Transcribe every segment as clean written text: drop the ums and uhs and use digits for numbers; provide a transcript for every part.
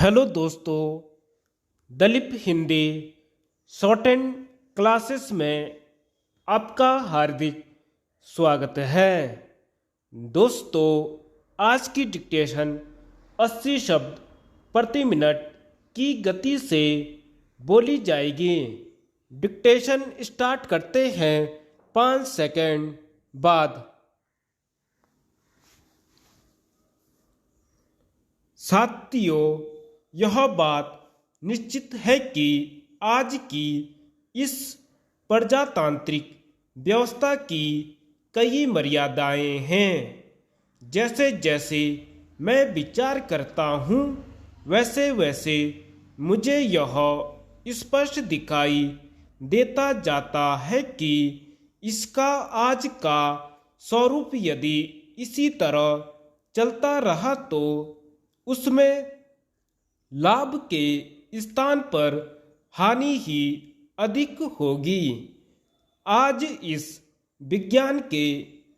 Hello दोस्तों, Dilip Hindi short and classes में आपका हार्दिक स्वागत है। दोस्तों, आज की डिक्टेशन 80 शब्द प्रति मिनट की गति से बोली जाएगी। डिक्टेशन स्टार्ट करते हैं 5 सेकंड बाद। साथियों, यह बात निश्चित है कि आज की इस प्रजातांत्रिक व्यवस्था की कई मर्यादाएं हैं। जैसे जैसे मैं विचार करता हूँ वैसे वैसे मुझे यह स्पष्ट दिखाई देता जाता है कि इसका आज का स्वरूप यदि इसी तरह चलता रहा तो उसमें लाभ के स्थान पर हानि ही अधिक होगी। आज इस विज्ञान के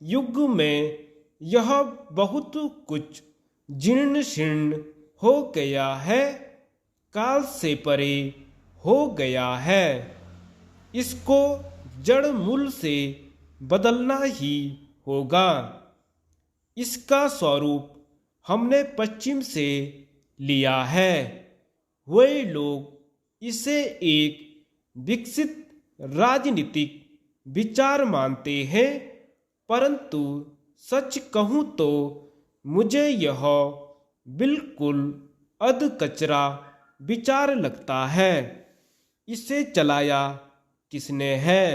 युग में यह बहुत कुछ जीर्ण शीर्ण हो गया है, काल से परे हो गया है। इसको जड़ मूल से बदलना ही होगा। इसका स्वरूप हमने पश्चिम से लिया है। वे लोग इसे एक विकसित राजनीतिक विचार मानते हैं, परंतु सच कहूँ तो मुझे यह बिल्कुल अधकचरा विचार लगता है। इसे चलाया किसने है?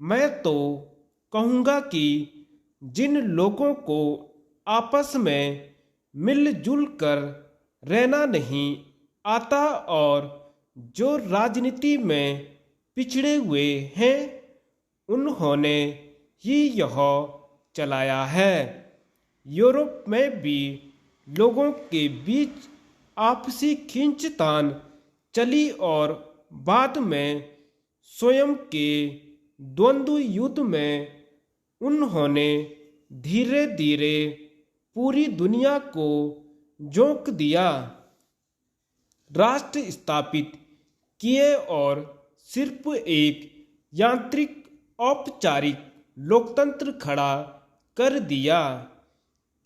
मैं तो कहूँगा कि जिन लोगों को आपस में मिलजुल कर रहना नहीं आता और जो राजनीति में पिछड़े हुए हैं, उन्होंने ही यह चलाया है। यूरोप में भी लोगों के बीच आपसी खींचतान चली और बाद में स्वयं के द्वंद्व युद्ध में उन्होंने धीरे धीरे पूरी दुनिया को झोंक दिया, राष्ट्र स्थापित किए और सिर्फ एक यांत्रिक औपचारिक लोकतंत्र खड़ा कर दिया।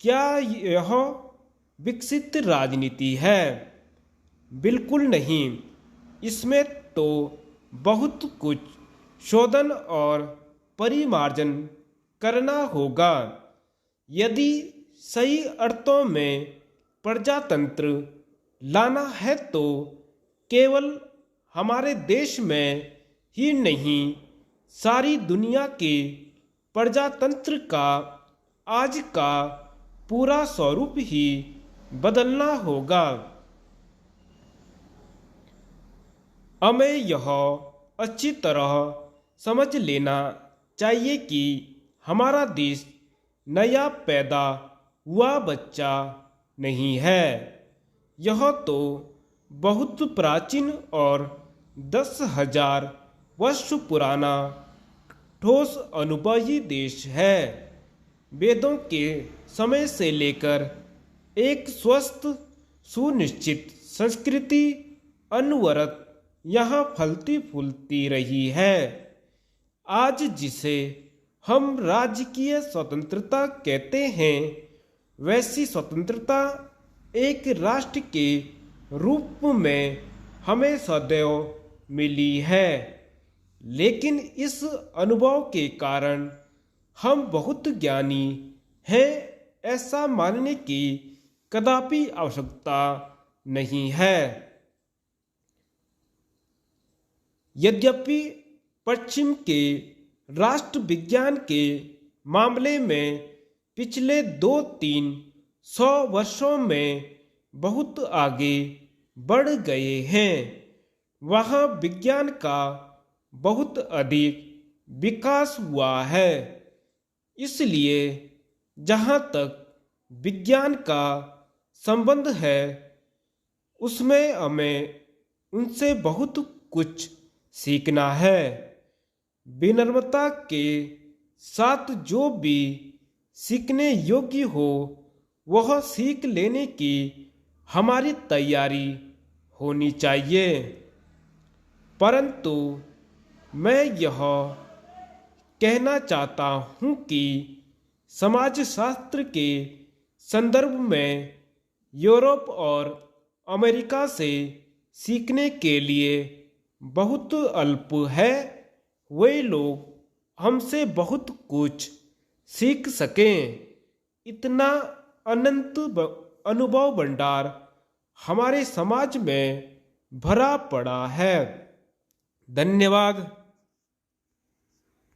क्या यह विकसित राजनीति है? बिल्कुल नहीं। इसमें तो बहुत कुछ शोधन और परिमार्जन करना होगा। यदि सही अर्थों में प्रजातंत्र लाना है तो केवल हमारे देश में ही नहीं, सारी दुनिया के प्रजातंत्र का आज का पूरा स्वरूप ही बदलना होगा। हमें यह अच्छी तरह समझ लेना चाहिए कि हमारा देश नया पैदा हुआ बच्चा नहीं है। यह तो बहुत प्राचीन और 10,000 वर्ष पुराना ठोस अनुभवी देश है। वेदों के समय से लेकर एक स्वस्थ सुनिश्चित संस्कृति अनवरत यहाँ फलती फूलती रही है। आज जिसे हम राजकीय स्वतंत्रता कहते हैं, वैसी स्वतंत्रता एक राष्ट्र के रूप में हमें सदैव मिली है। लेकिन इस अनुभव के कारण हम बहुत ज्ञानी हैं ऐसा मानने की कदापि आवश्यकता नहीं है। यद्यपि पश्चिम के राष्ट्र विज्ञान के मामले में पिछले 200-300 वर्षों में बहुत आगे बढ़ गए हैं, वहाँ विज्ञान का बहुत अधिक विकास हुआ है। इसलिए जहाँ तक विज्ञान का संबंध है, उसमें हमें उनसे बहुत कुछ सीखना है। विनम्रता के साथ जो भी सीखने योग्य हो वह सीख लेने की हमारी तैयारी होनी चाहिए। परंतु मैं यह कहना चाहता हूँ कि समाजशास्त्र के संदर्भ में यूरोप और अमेरिका से सीखने के लिए बहुत अल्प है। वे लोग हमसे बहुत कुछ सीख सकें। इतना अनंत अनुभव भंडार हमारे समाज में भरा पड़ा है। धन्यवाद।